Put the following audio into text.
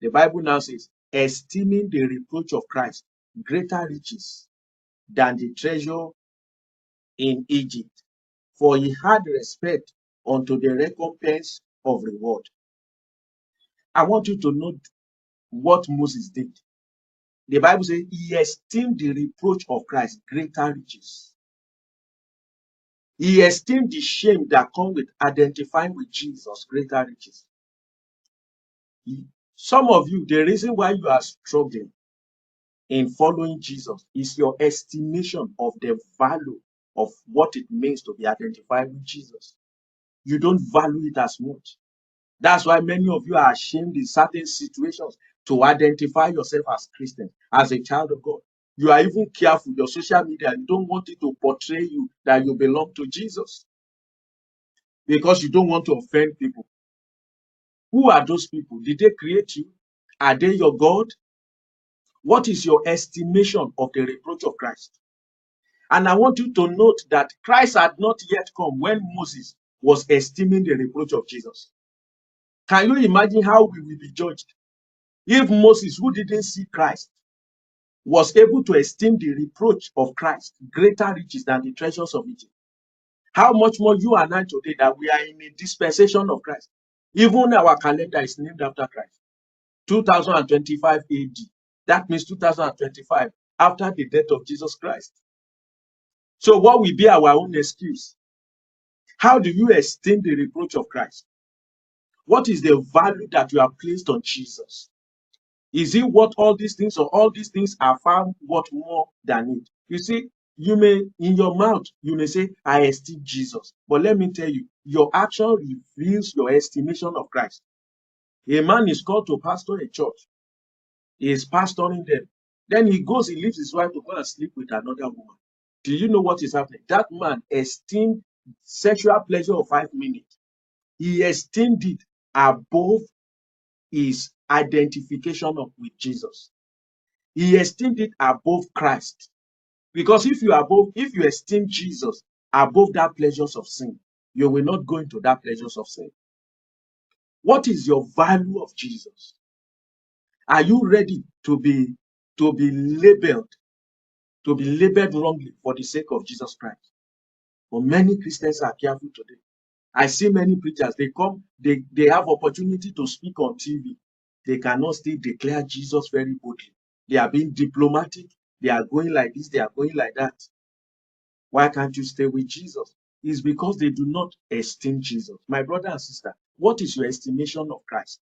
The Bible now says, esteeming the reproach of Christ greater riches than the treasure in Egypt, for he had respect unto the recompense of reward. I want you to note what Moses did. The Bible says he esteemed the reproach of Christ greater riches. He esteemed the shame that comes with identifying with Jesus greater riches. Some of you, the reason why you are struggling in following Jesus is your estimation of the value of what it means to be identified with Jesus. You don't value it as much. That's why many of you are ashamed in certain situations to identify yourself as Christian, as a child of God. You are even careful, your social media, you don't want it to portray you that you belong to Jesus because you don't want to offend people. Who are those people? Did they create you? Are they your God? What is your estimation of the reproach of Christ? And I want you to note that Christ had not yet come when Moses was esteeming the reproach of Jesus. Can you imagine how we will be judged if Moses, who didn't see Christ, was able to esteem the reproach of Christ greater riches than the treasures of Egypt? How much more you and I today that we are in a dispensation of Christ? Even our calendar is named after Christ. 2025 AD. That means 2025, after the death of Jesus Christ. So what will be our own excuse? How do you esteem the reproach of Christ? What is the value that you have placed on Jesus? Is it worth all these things, or all these things are found worth more than it? You see, you may, in your mouth, you may say, I esteem Jesus. But let me tell you, your action reveals your estimation of Christ. A man is called to pastor a church. He is pastoring them. Then he goes, he leaves his wife to go and sleep with another woman. Do you know what is happening? That man esteemed sexual pleasure of 5 minutes. He esteemed it above his identification with Jesus. He esteemed it above Christ. Because if you esteem Jesus above that pleasures of sin, you will not go into that pleasures of sin. What is your value of Jesus? Are you ready to be labeled wrongly for the sake of Jesus Christ? But many Christians are careful today. I see many preachers, they have opportunity to speak on TV. They cannot still declare Jesus very boldly. They are being diplomatic. They are going like this, they are going like that. Why can't you stay with Jesus? It's because they do not esteem Jesus. My brother and sister, what is your estimation of Christ?